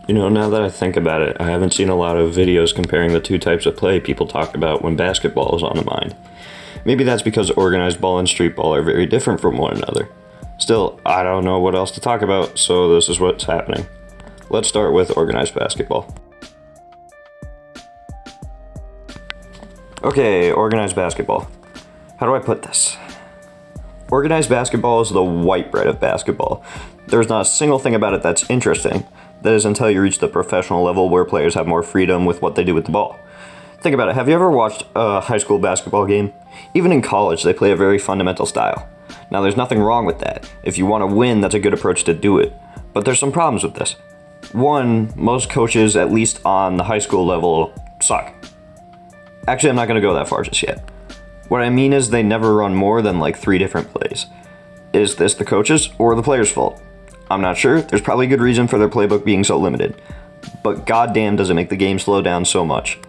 Now that I think about it, I haven't seen a lot of videos comparing the two types of play people talk about when basketball is on the mind. Maybe that's because organized ball and street ball are very different from one another. Still, I don't know what else to talk about, so this is what's happening. Let's start with organized basketball. Okay, organized basketball. How do I put this? Organized basketball is the white bread of basketball. There's not a single thing about it that's interesting. That is until you reach the professional level where players have more freedom with what they do with the ball. Think about it. Have you ever watched a high school basketball game? Even in college, they play a very fundamental style. Now, there's nothing wrong with that. If you want to win, that's a good approach to do it. But there's some problems with this. One, most coaches, at least on the high school level, suck. Actually, I'm not going to go that far just yet. What I mean is they never run more than like 3 different plays. Is this the coaches or the players' fault? I'm not sure. There's probably a good reason for their playbook being so limited. But goddamn does it make the game slow down so much.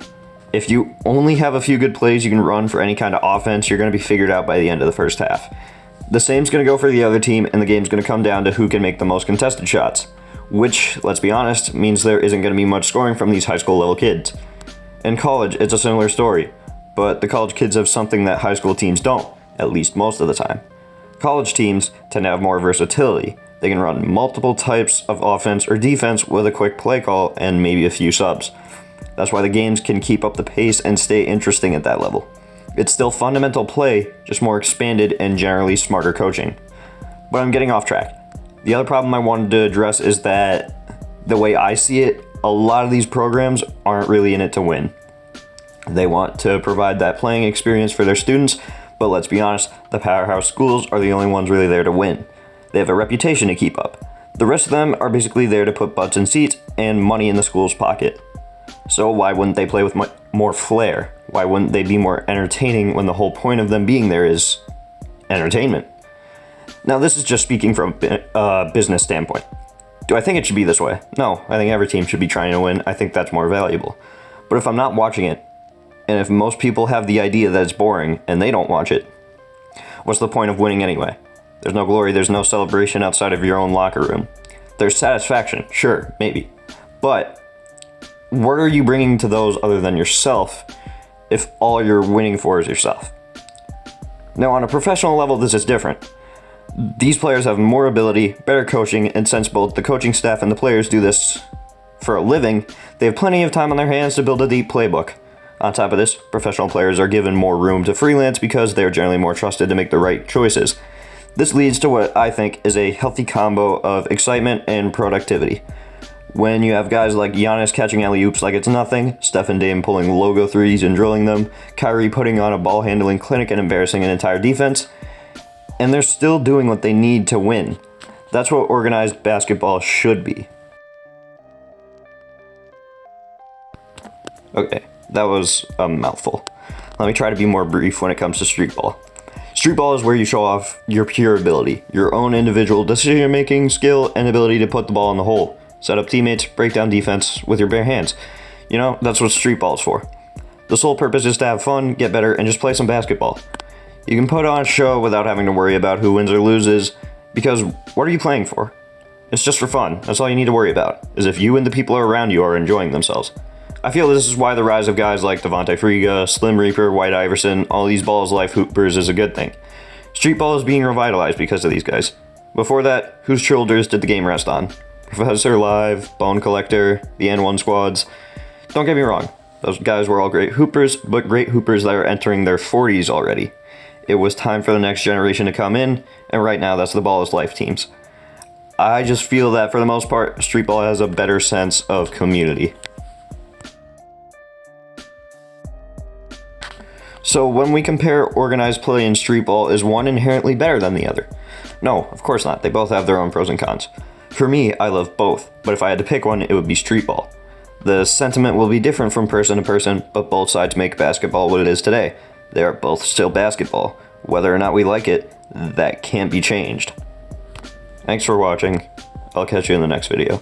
If you only have a few good plays you can run for any kind of offense, you're going to be figured out by the end of the first half. The same's going to go for the other team, and the game's going to come down to who can make the most contested shots. Which, let's be honest, means there isn't going to be much scoring from these high school level kids. In college, it's a similar story. But the college kids have something that high school teams don't, at least most of the time. College teams tend to have more versatility. They can run multiple types of offense or defense with a quick play call and maybe a few subs. That's why the games can keep up the pace and stay interesting at that level. It's still fundamental play, just more expanded and generally smarter coaching. But I'm getting off track. The other problem I wanted to address is that the way I see it, a lot of these programs aren't really in it to win. They want to provide that playing experience for their students, but let's be honest, the powerhouse schools are the only ones really there to win. They have a reputation to keep up. The rest of them are basically there to put butts in seats and money in the school's pocket. So why wouldn't they play with more flair? Why wouldn't they be more entertaining when the whole point of them being there is entertainment? Now, this is just speaking from a business standpoint. Do I think it should be this way? No, I think every team should be trying to win. I think that's more valuable. But if I'm not watching it, and if most people have the idea that it's boring and they don't watch it, what's the point of winning anyway? There's no glory, there's no celebration outside of your own locker room. There's satisfaction, sure, maybe. But what are you bringing to those other than yourself if all you're winning for is yourself? Now, on a professional level, this is different. These players have more ability, better coaching, and since both the coaching staff and the players do this for a living, they have plenty of time on their hands to build a deep playbook. On top of this, professional players are given more room to freelance because they're generally more trusted to make the right choices. This leads to what I think is a healthy combo of excitement and productivity. When you have guys like Giannis catching alley-oops like it's nothing, Steph and Dame pulling logo threes and drilling them, Kyrie putting on a ball-handling clinic and embarrassing an entire defense, and they're still doing what they need to win. That's what organized basketball should be. Okay, that was a mouthful. Let me try to be more brief when it comes to streetball. Streetball is where you show off your pure ability, your own individual decision-making skill, and ability to put the ball in the hole. Set up teammates, break down defense with your bare hands. That's what streetball is for. The sole purpose is to have fun, get better, and just play some basketball. You can put on a show without having to worry about who wins or loses, because what are you playing for? It's just for fun. That's all you need to worry about, is if you and the people around you are enjoying themselves. I feel this is why the rise of guys like Devontae Friga, Slim Reaper, White Iverson, all these balls life hoopers is a good thing. Streetball is being revitalized because of these guys. Before that, whose shoulders did the game rest on? Professor Live, Bone Collector, the N1 squads. Don't get me wrong, those guys were all great hoopers, but great hoopers that are entering their 40s already. It was time for the next generation to come in, and right now that's the Ball is Life teams. I just feel that for the most part, Streetball has a better sense of community. So when we compare organized play and streetball, is one inherently better than the other? No, of course not. They both have their own pros and cons. For me, I love both, but if I had to pick one, it would be streetball. The sentiment will be different from person to person, but both sides make basketball what it is today. They are both still basketball. Whether or not we like it, that can't be changed. Thanks for watching. I'll catch you in the next video.